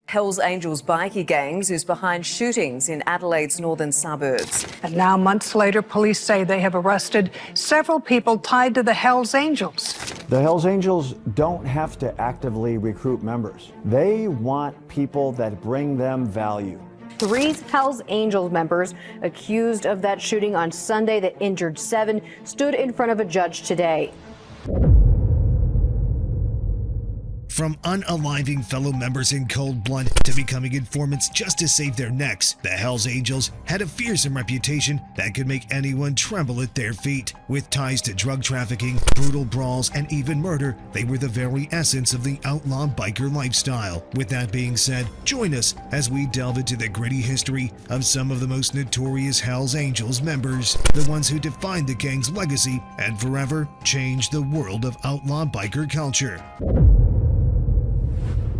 Hells Angels bikie gangs is behind shootings in Adelaide's northern suburbs. And now, months later, police say they have arrested several people tied to the Hells Angels. The Hells Angels don't have to actively recruit members. They want people that bring them value. 3 Hells Angels members accused of that shooting on Sunday that injured 7 stood in front of a judge today. From unaliving fellow members in cold blood to becoming informants just to save their necks, the Hells Angels had a fearsome reputation that could make anyone tremble at their feet. With ties to drug trafficking, brutal brawls, and even murder, they were the very essence of the outlaw biker lifestyle. With that being said, join us as we delve into the gritty history of some of the most notorious Hells Angels members, the ones who defined the gang's legacy and forever changed the world of outlaw biker culture.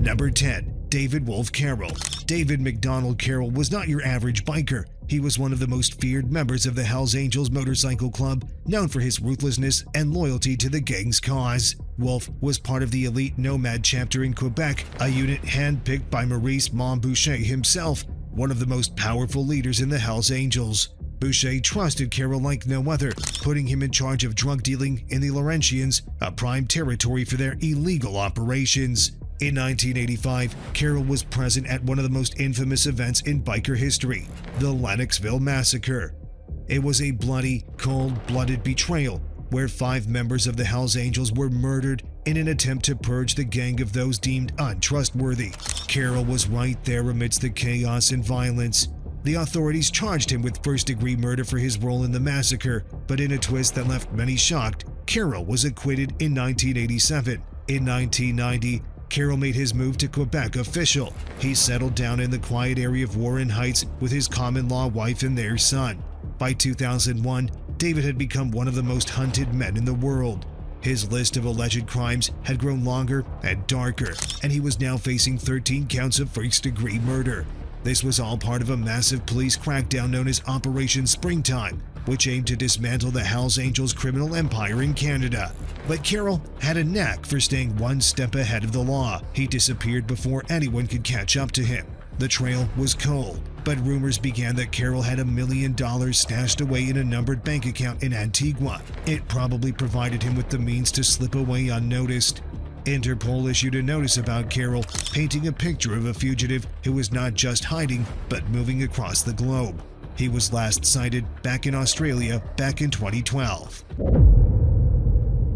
Number 10. David Wolf Carroll. David McDonald Carroll was not your average biker. He was one of the most feared members of the Hells Angels Motorcycle Club, known for his ruthlessness and loyalty to the gang's cause. Wolf was part of the elite Nomad chapter in Quebec, a unit handpicked by Maurice Mom Boucher himself, one of the most powerful leaders in the Hells Angels. Boucher trusted Carroll like no other, putting him in charge of drug dealing in the Laurentians, a prime territory for their illegal operations. In 1985, Carroll was present at one of the most infamous events in biker history, the Lennoxville Massacre. It was a bloody, cold-blooded betrayal where 5 members of the Hells Angels were murdered in an attempt to purge the gang of those deemed untrustworthy. Carroll was right there amidst the chaos and violence. The authorities charged him with first-degree murder for his role in the massacre, but in a twist that left many shocked, Carroll was acquitted in 1987. In 1990, Carroll made his move to Quebec official. He settled down in the quiet area of Warren Heights with his common-law wife and their son. By 2001, David had become one of the most hunted men in the world. His list of alleged crimes had grown longer and darker, and he was now facing 13 counts of first-degree murder. This was all part of a massive police crackdown known as Operation Springtime, which aimed to dismantle the Hells Angels criminal empire in Canada. But Carroll had a knack for staying one step ahead of the law. He disappeared before anyone could catch up to him. The trail was cold, but rumors began that Carroll had $1 million stashed away in a numbered bank account in Antigua. It probably provided him with the means to slip away unnoticed. Interpol issued a notice about Carroll, painting a picture of a fugitive who was not just hiding, but moving across the globe. He was last sighted back in Australia back in 2012.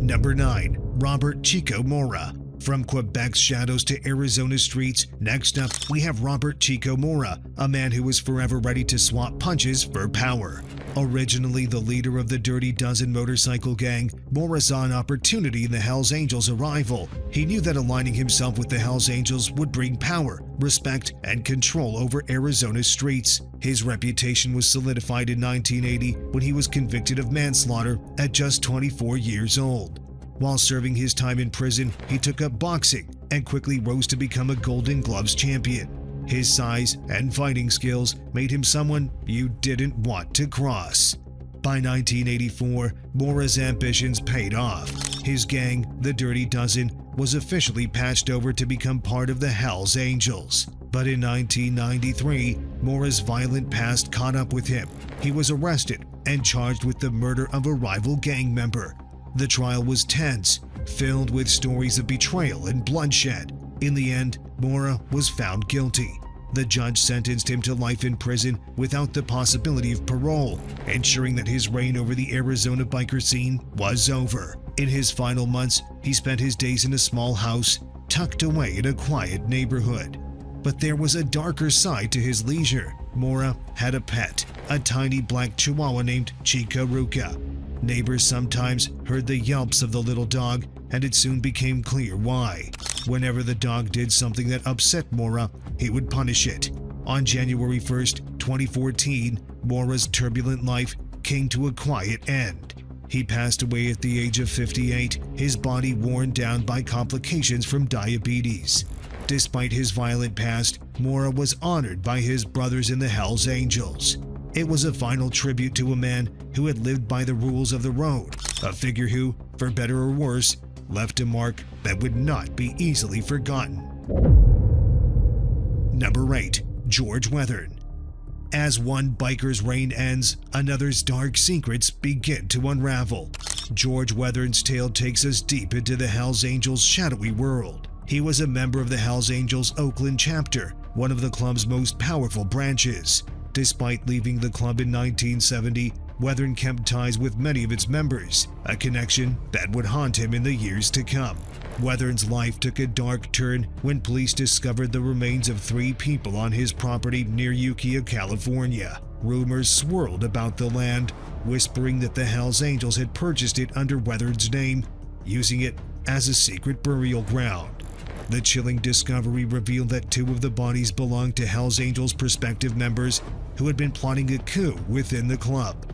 Number 9. Robert Chico Mora. From Quebec's shadows to Arizona's streets, next up we have Robert Chico Mora, a man who was forever ready to swap punches for power. Originally the leader of the Dirty Dozen motorcycle gang, Mora saw an opportunity in the Hells Angels' arrival. He knew that aligning himself with the Hells Angels would bring power, respect, and control over Arizona's streets. His reputation was solidified in 1980 when he was convicted of manslaughter at just 24 years old. While serving his time in prison, he took up boxing and quickly rose to become a Golden Gloves champion. His size and fighting skills made him someone you didn't want to cross. By 1984, Mora's ambitions paid off. His gang, the Dirty Dozen, was officially patched over to become part of the Hells Angels. But in 1993, Mora's violent past caught up with him. He was arrested and charged with the murder of a rival gang member. The trial was tense, filled with stories of betrayal and bloodshed. In the end, Mora was found guilty. The judge sentenced him to life in prison without the possibility of parole, ensuring that his reign over the Arizona biker scene was over. In his final months, he spent his days in a small house, tucked away in a quiet neighborhood. But there was a darker side to his leisure. Mora had a pet, a tiny black chihuahua named Chico. Neighbors sometimes heard the yelps of the little dog, and it soon became clear why. Whenever the dog did something that upset Mora, he would punish it. On January 1st, 2014, Mora's turbulent life came to a quiet end. He passed away at the age of 58, his body worn down by complications from diabetes. Despite his violent past, Mora was honored by his brothers in the Hells Angels. It was a final tribute to a man who had lived by the rules of the road, a figure who, for better or worse, left a mark that would not be easily forgotten. Number 8. George Weathern. As one biker's reign ends, another's dark secrets begin to unravel. George Weathern's tale takes us deep into the Hells Angels' shadowy world. He was a member of the Hells Angels Oakland chapter, one of the club's most powerful branches. Despite leaving the club in 1970, Weathern kept ties with many of its members, a connection that would haunt him in the years to come. Weathern's life took a dark turn when police discovered the remains of 3 people on his property near Ukiah, California. Rumors swirled about the land, whispering that the Hells Angels had purchased it under Weathern's name, using it as a secret burial ground. The chilling discovery revealed that 2 of the bodies belonged to Hells Angels prospective members who had been plotting a coup within the club.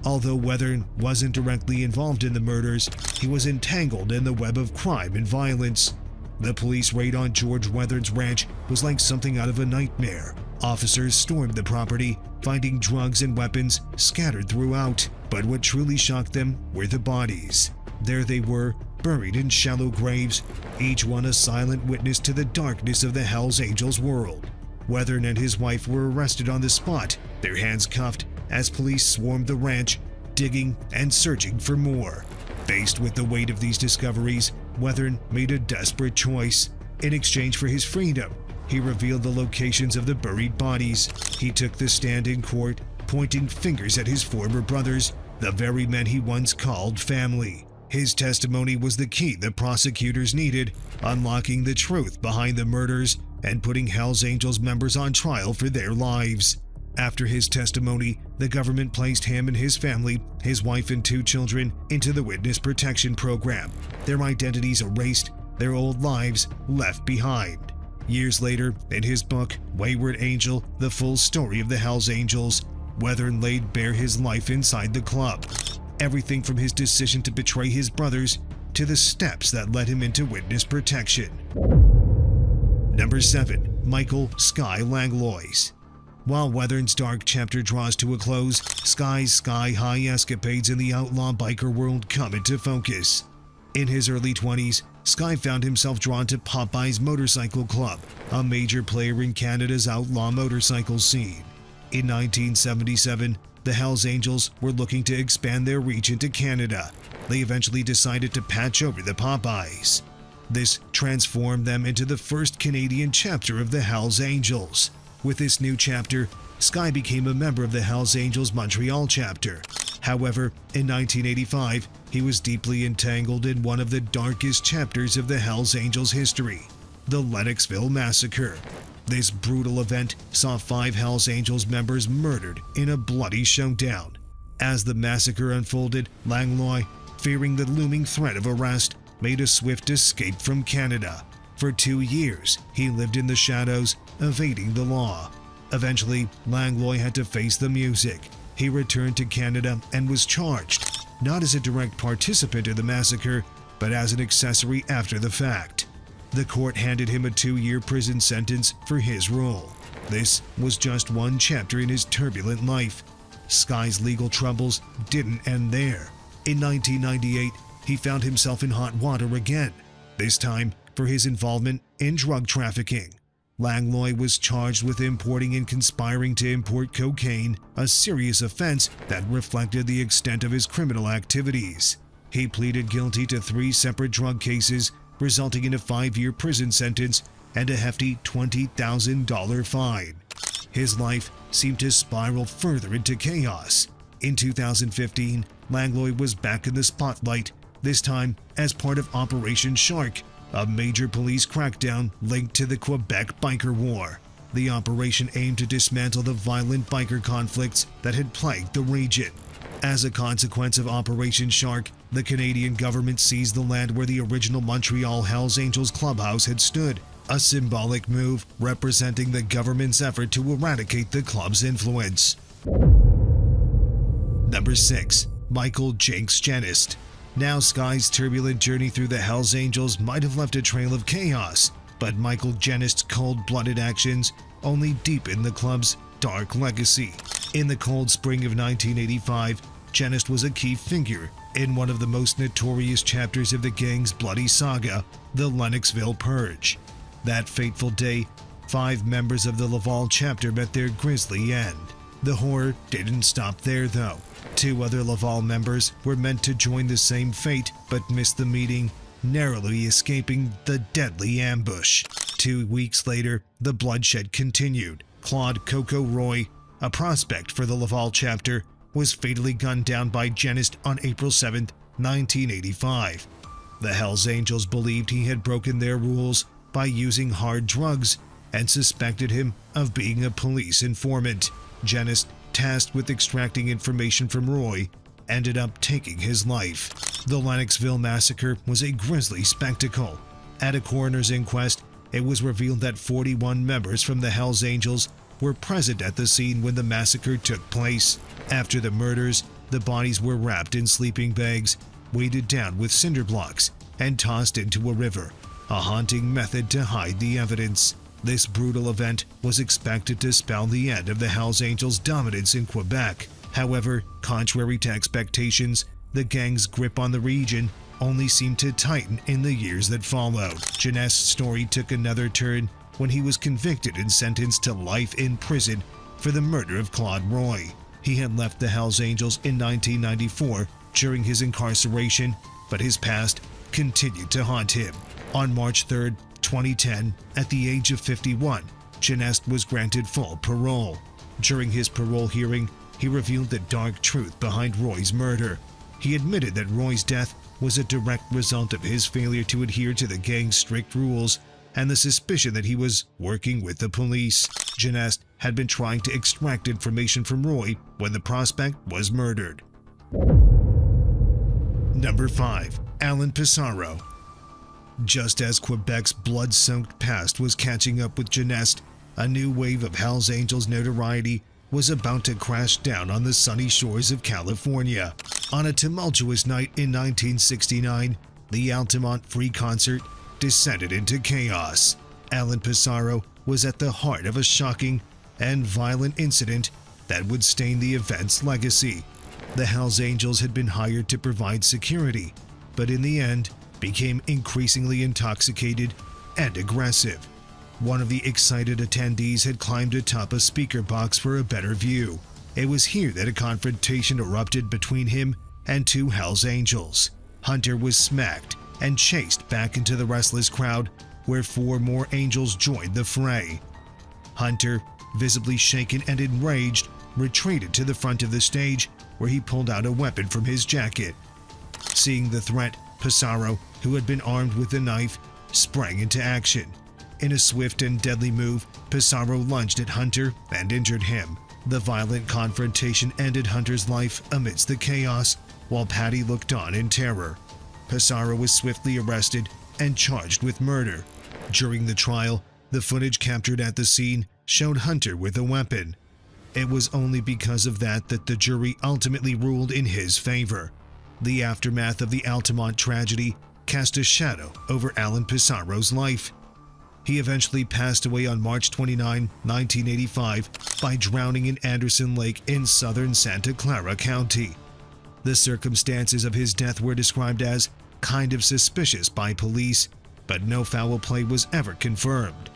Although Weathern wasn't directly involved in the murders, he was entangled in the web of crime and violence. The police raid on George Weathern's ranch was like something out of a nightmare. Officers stormed the property, finding drugs and weapons scattered throughout. But what truly shocked them were the bodies. There they were, buried in shallow graves, each one a silent witness to the darkness of the Hells Angels world. Weathern and his wife were arrested on the spot, their hands cuffed, as police swarmed the ranch, digging and searching for more. Faced with the weight of these discoveries, Weathern made a desperate choice. In exchange for his freedom, he revealed the locations of the buried bodies. He took the stand in court, pointing fingers at his former brothers, the very men he once called family. His testimony was the key the prosecutors needed, unlocking the truth behind the murders and putting Hells Angels members on trial for their lives. After his testimony, the government placed him and his family, his wife and 2 children, into the Witness Protection Program. Their identities erased, their old lives left behind. Years later, in his book, Wayward Angel, The Full Story of the Hells Angels, Weathern laid bare his life inside the club. Everything from his decision to betray his brothers to the steps that led him into witness protection. Number 7. Michael Sky Langlo. While Weathern's dark chapter draws to a close, Sky's sky-high escapades in the outlaw biker world come into focus. In his early 20s, Sky found himself drawn to Popeye's Motorcycle Club, a major player in Canada's outlaw motorcycle scene. In 1977, the Hells Angels were looking to expand their reach into Canada. They eventually decided to patch over the Popeyes. This transformed them into the first Canadian chapter of the Hells Angels. With this new chapter, Sky became a member of the Hells Angels Montreal chapter. However, in 1985, he was deeply entangled in one of the darkest chapters of the Hells Angels history, the Lennoxville Massacre. This brutal event saw 5 Hells Angels members murdered in a bloody showdown. As the massacre unfolded, Langlo, fearing the looming threat of arrest, made a swift escape from Canada. For 2 years, he lived in the shadows, evading the law. Eventually, Langlo had to face the music. He returned to Canada and was charged, not as a direct participant in the massacre, but as an accessory after the fact. The court handed him a 2-year prison sentence for his role. This was just one chapter in his turbulent life. Sky's legal troubles didn't end there. In 1998, he found himself in hot water again, this time for his involvement in drug trafficking. Langlo was charged with importing and conspiring to import cocaine, a serious offense that reflected the extent of his criminal activities. He pleaded guilty to 3 separate drug cases, resulting in a 5-year prison sentence and a hefty $20,000 fine. His life seemed to spiral further into chaos. In 2015, Langlo was back in the spotlight, this time as part of Operation Shark, a major police crackdown linked to the Quebec Biker War. The operation aimed to dismantle the violent biker conflicts that had plagued the region. As a consequence of Operation Shark, the Canadian government seized the land where the original Montreal Hells Angels clubhouse had stood, a symbolic move representing the government's effort to eradicate the club's influence. Number 6. Michael Jinx Jenis. Now Sky's turbulent journey through the Hells Angels might have left a trail of chaos, but Michael Jenis' cold-blooded actions only deepened the club's dark legacy. In the cold spring of 1985, Jenis was a key figure in one of the most notorious chapters of the gang's bloody saga, the Lennoxville Purge. That fateful day, 5 members of the Laval chapter met their grisly end. The horror didn't stop there, though. 2 other Laval members were meant to join the same fate but missed the meeting, narrowly escaping the deadly ambush. 2 weeks later, the bloodshed continued. Claude Coco Roy, a prospect for the Laval chapter, was fatally gunned down by Jenis on April 7, 1985. The Hells Angels believed he had broken their rules by using hard drugs and suspected him of being a police informant. Jenis, tasked with extracting information from Roy, ended up taking his life. The Lennoxville massacre was a grisly spectacle. At a coroner's inquest, it was revealed that 41 members from the Hells Angels were present at the scene when the massacre took place. After the murders, the bodies were wrapped in sleeping bags, weighted down with cinder blocks, and tossed into a river, a haunting method to hide the evidence. This brutal event was expected to spell the end of the Hells Angels' dominance in Quebec. However, contrary to expectations, the gang's grip on the region only seemed to tighten in the years that followed. Jenis' story took another turn when he was convicted and sentenced to life in prison for the murder of Claude Roy. He had left the Hells Angels in 1994 during his incarceration, but his past continued to haunt him. On March 3, 2010, at the age of 51, Jenis was granted full parole. During his parole hearing, he revealed the dark truth behind Roy's murder. He admitted that Roy's death was a direct result of his failure to adhere to the gang's strict rules and the suspicion that he was working with the police. Jenis had been trying to extract information from Roy when the prospect was murdered. Number 5. Alan Pissarro. Just as Quebec's blood-soaked past was catching up with Jenis, a new wave of Hells Angels notoriety was about to crash down on the sunny shores of California. On a tumultuous night in 1969, the Altamont Free Concert descended into chaos. Alan Pissarro was at the heart of a shocking and violent incident that would stain the event's legacy. The Hells Angels had been hired to provide security, but in the end became increasingly intoxicated and aggressive. One of the excited attendees had climbed atop a speaker box for a better view. It was here that a confrontation erupted between him and 2 Hells Angels. Hunter was smacked and chased back into the restless crowd, where 4 more Angels joined the fray. Hunter, visibly shaken and enraged, retreated to the front of the stage, where he pulled out a weapon from his jacket. Seeing the threat, Pissarro, who had been armed with a knife, sprang into action. In a swift and deadly move, Pissarro lunged at Hunter and injured him. The violent confrontation ended Hunter's life amidst the chaos, while Patty looked on in terror. Pissarro was swiftly arrested and charged with murder. During the trial, the footage captured at the scene showed Hunter with a weapon. It was only because of that the jury ultimately ruled in his favor. The aftermath of the Altamont tragedy cast a shadow over Alan Pissarro's life. He eventually passed away on March 29, 1985, by drowning in Anderson Lake in southern Santa Clara County. The circumstances of his death were described as kind of suspicious by police, but no foul play was ever confirmed.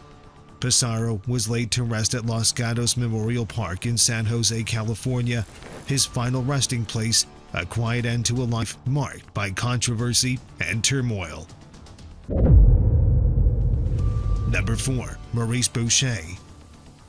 Pissarro was laid to rest at Los Gatos Memorial Park in San Jose, California, his final resting place, a quiet end to a life marked by controversy and turmoil. Number 4. Maurice Boucher.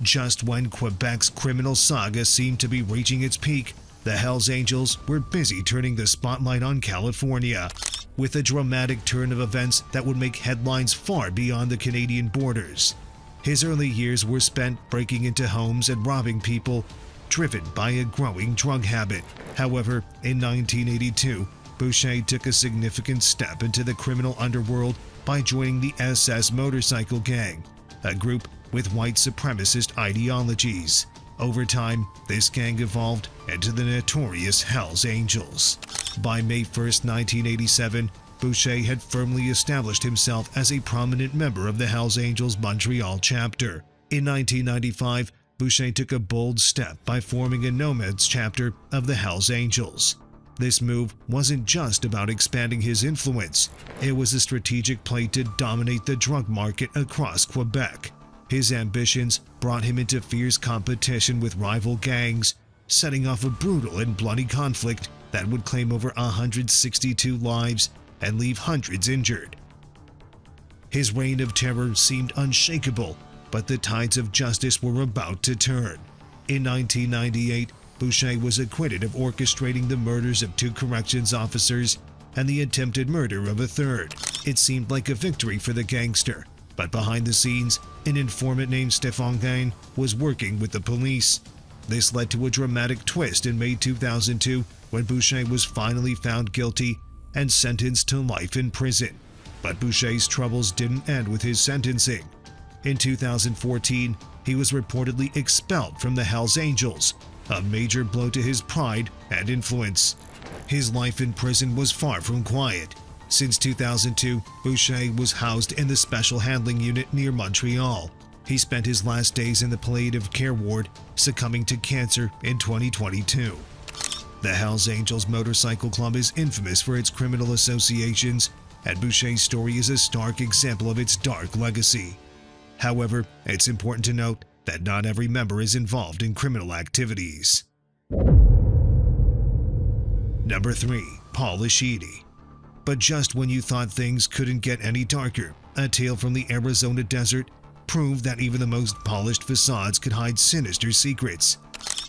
Just when Quebec's criminal saga seemed to be reaching its peak, the Hells Angels were busy turning the spotlight on California, with a dramatic turn of events that would make headlines far beyond the Canadian borders. His early years were spent breaking into homes and robbing people, driven by a growing drug habit. However, in 1982, Boucher took a significant step into the criminal underworld by joining the SS Motorcycle Gang, a group with white supremacist ideologies. Over time, this gang evolved into the notorious Hells Angels. By May 1, 1987, Boucher had firmly established himself as a prominent member of the Hells Angels Montreal chapter. In 1995, Boucher took a bold step by forming a Nomads chapter of the Hells Angels. This move wasn't just about expanding his influence, it was a strategic play to dominate the drug market across Quebec. His ambitions brought him into fierce competition with rival gangs, setting off a brutal and bloody conflict that would claim over 162 lives and leave hundreds injured. His reign of terror seemed unshakable, but the tides of justice were about to turn. In 1998, Boucher was acquitted of orchestrating the murders of 2 corrections officers and the attempted murder of a 3rd. It seemed like a victory for the gangster, but behind the scenes, an informant named Stéphane Gain was working with the police. This led to a dramatic twist in May 2002 when Boucher was finally found guilty and sentenced to life in prison. But Boucher's troubles didn't end with his sentencing. In 2014, he was reportedly expelled from the Hells Angels, a major blow to his pride and influence. His life in prison was far from quiet. Since 2002, Boucher was housed in the Special Handling Unit near Montreal. He spent his last days in the palliative care ward, succumbing to cancer in 2022. The Hells Angels Motorcycle Club is infamous for its criminal associations, and Boucher's story is a stark example of its dark legacy. However, it's important to note that not every member is involved in criminal activities. Number 3. Paul Isii. But just when you thought things couldn't get any darker, a tale from the Arizona desert proved that even the most polished facades could hide sinister secrets.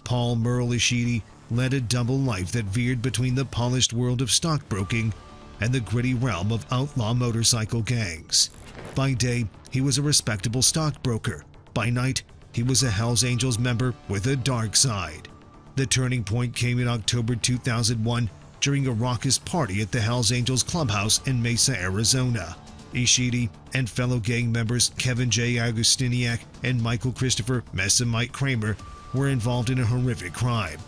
Paul Merle Isii led a double life that veered between the polished world of stockbroking and the gritty realm of outlaw motorcycle gangs. By day, he was a respectable stockbroker. By night, he was a Hells Angels member with a dark side. The turning point came in October 2001 during a raucous party at the Hells Angels clubhouse in Mesa, Arizona. Isii and fellow gang members Kevin J. Agustiniak and Michael Christopher Messamite Kramer were involved in a horrific crime.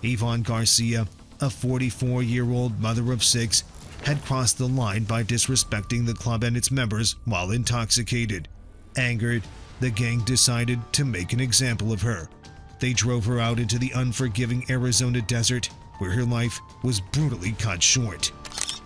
Yvonne Garcia, a 44-year-old mother of 6, had crossed the line by disrespecting the club and its members while intoxicated. Angered, the gang decided to make an example of her. They drove her out into the unforgiving Arizona desert, where her life was brutally cut short.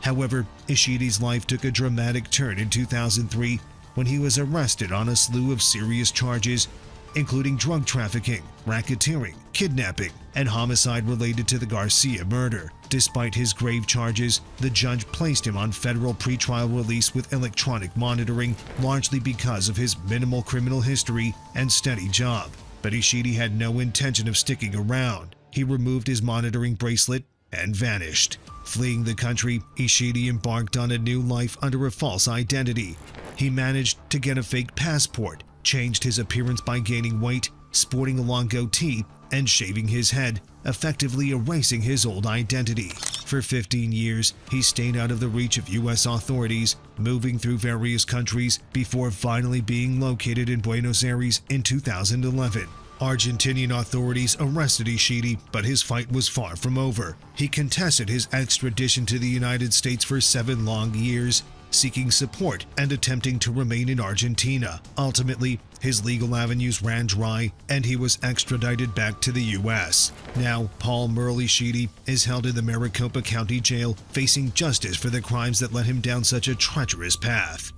However, Ishii's life took a dramatic turn in 2003 when he was arrested on a slew of serious charges, including drug trafficking, racketeering, kidnapping, and homicide related to the Garcia murder. Despite his grave charges, the judge placed him on federal pretrial release with electronic monitoring, largely because of his minimal criminal history and steady job. But Isii had no intention of sticking around. He removed his monitoring bracelet and vanished. Fleeing the country, Isii embarked on a new life under a false identity. He managed to get a fake passport, changed his appearance by gaining weight, sporting a long goatee, and shaving his head, effectively erasing his old identity. For 15 years, he stayed out of the reach of U.S. authorities, moving through various countries before finally being located in Buenos Aires in 2011. Argentinian authorities arrested Isii, but his fight was far from over. He contested his extradition to the United States for 7 long years, seeking support and attempting to remain in Argentina. Ultimately, his legal avenues ran dry and he was extradited back to the U.S. Now, Paul Merle Isii is held in the Maricopa County Jail, facing justice for the crimes that led him down such a treacherous path.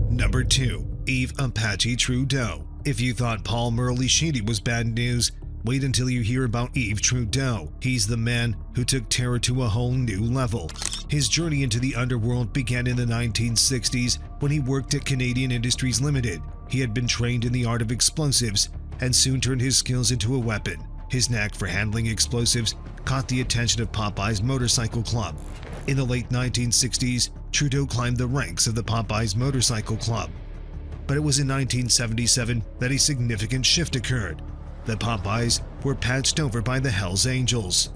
Number 2. Yves Apache Trudeau. If you thought Paul Merle Isii was bad news, wait until you hear about Yves Trudeau. He's the man who took terror to a whole new level. His journey into the underworld began in the 1960s when he worked at Canadian Industries Limited. He had been trained in the art of explosives and soon turned his skills into a weapon. His knack for handling explosives caught the attention of Popeye's Motorcycle Club. In the late 1960s, Trudeau climbed the ranks of the Popeye's Motorcycle Club. But it was in 1977 that a significant shift occurred. The Popeyes were patched over by the Hells Angels.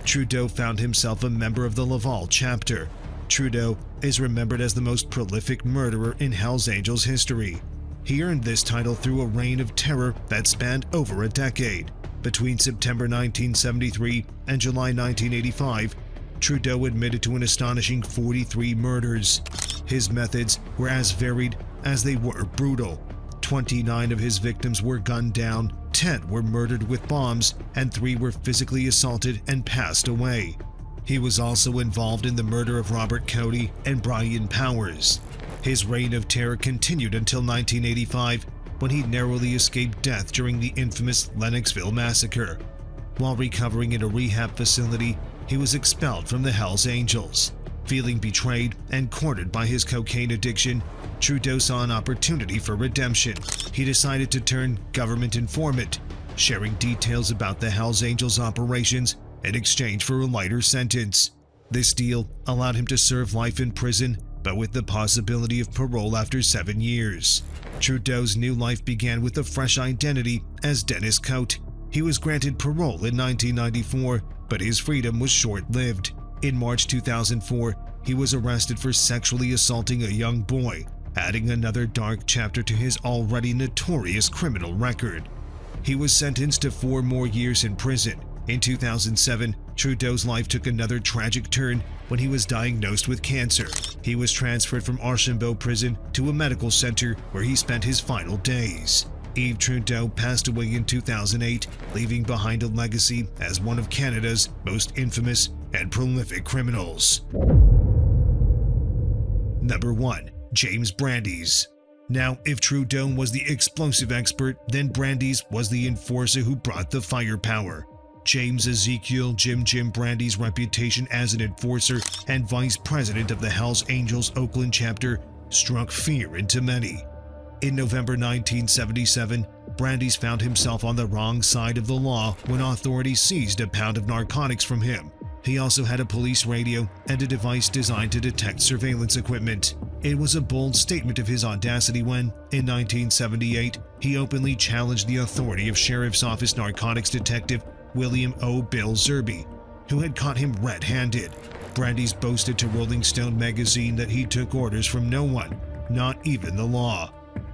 Trudeau found himself a member of the Laval chapter. Trudeau is remembered as the most prolific murderer in Hells Angels history. He earned this title through a reign of terror that spanned over a decade. Between September 1973 and July 1985, Trudeau admitted to an astonishing 43 murders. His methods were as varied as they were brutal. 29 of his victims were gunned down, 10 were murdered with bombs, and 3 were physically assaulted and passed away. He was also involved in the murder of Robert Cody and Brian Powers. His reign of terror continued until 1985, when he narrowly escaped death during the infamous Lennoxville massacre. While recovering in a rehab facility, he was expelled from the Hells Angels. Feeling betrayed and cornered by his cocaine addiction, Trudeau saw an opportunity for redemption. He decided to turn government informant, sharing details about the Hells Angels operations in exchange for a lighter sentence. This deal allowed him to serve life in prison, but with the possibility of parole after 7 years. Trudeau's new life began with a fresh identity as Dennis Coate. He was granted parole in 1994, but his freedom was short-lived. In March 2004, he was arrested for sexually assaulting a young boy, adding another dark chapter to his already notorious criminal record. He was sentenced to 4 more years in prison. In 2007, Trudeau's life took another tragic turn when he was diagnosed with cancer. He was transferred from Archambault prison to a medical center where he spent his final days. Yves Trudeau passed away in 2008, leaving behind a legacy as one of Canada's most infamous and prolific criminals. Number 1. James Brandys. Now, if Trudeau was the explosive expert, then Brandys was the enforcer who brought the firepower. James Ezekiel Jim Brandys' reputation as an enforcer and vice president of the Hells Angels Oakland chapter struck fear into many. In November 1977, Brandys found himself on the wrong side of the law when authorities seized a pound of narcotics from him. He also had a police radio and a device designed to detect surveillance equipment. It was a bold statement of his audacity when, in 1978, he openly challenged the authority of Sheriff's Office narcotics detective William O. Bill Zerby, who had caught him red-handed. Brandys boasted to Rolling Stone magazine that he took orders from no one, not even the law.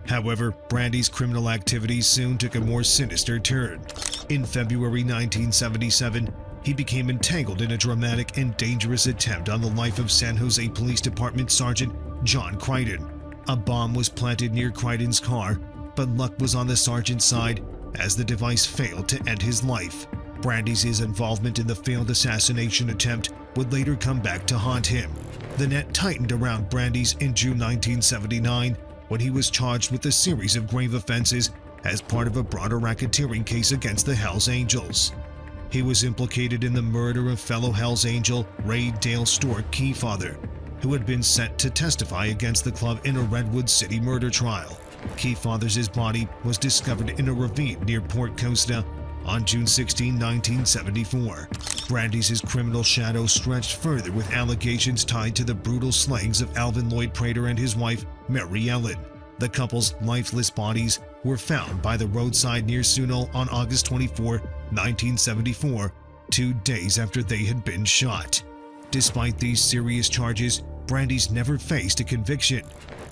However, Brandys' criminal activities soon took a more sinister turn. In February 1977, he became entangled in a dramatic and dangerous attempt on the life of San Jose Police Department Sergeant John Crichton. A bomb was planted near Crichton's car, but luck was on the sergeant's side as the device failed to end his life. Brandys' involvement in the failed assassination attempt would later come back to haunt him. The net tightened around Brandys in June 1979 when he was charged with a series of grave offenses as part of a broader racketeering case against the Hells Angels. He was implicated in the murder of fellow Hells Angel Ray Dale Stork Keyfather, who had been set to testify against the club in a Redwood City murder trial. Keyfather's body was discovered in a ravine near Port Costa on June 16, 1974. Brandys' criminal shadow stretched further with allegations tied to the brutal slayings of Alvin Lloyd Prater and his wife, Mary Ellen. The couple's lifeless bodies were found by the roadside near Sunol on August 24, 1974, 2 days after they had been shot. Despite these serious charges, Brandys never faced a conviction.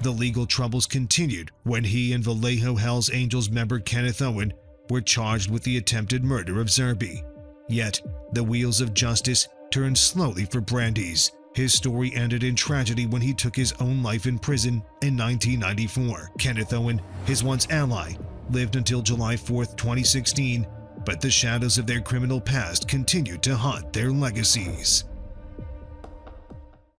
The legal troubles continued when he and Vallejo Hells Angels member Kenneth Owen were charged with the attempted murder of Zerby. Yet, the wheels of justice turned slowly for Brandys. His story ended in tragedy when he took his own life in prison in 1994. Kenneth Owen, his once ally, lived until July 4, 2016, but the shadows of their criminal past continued to haunt their legacies.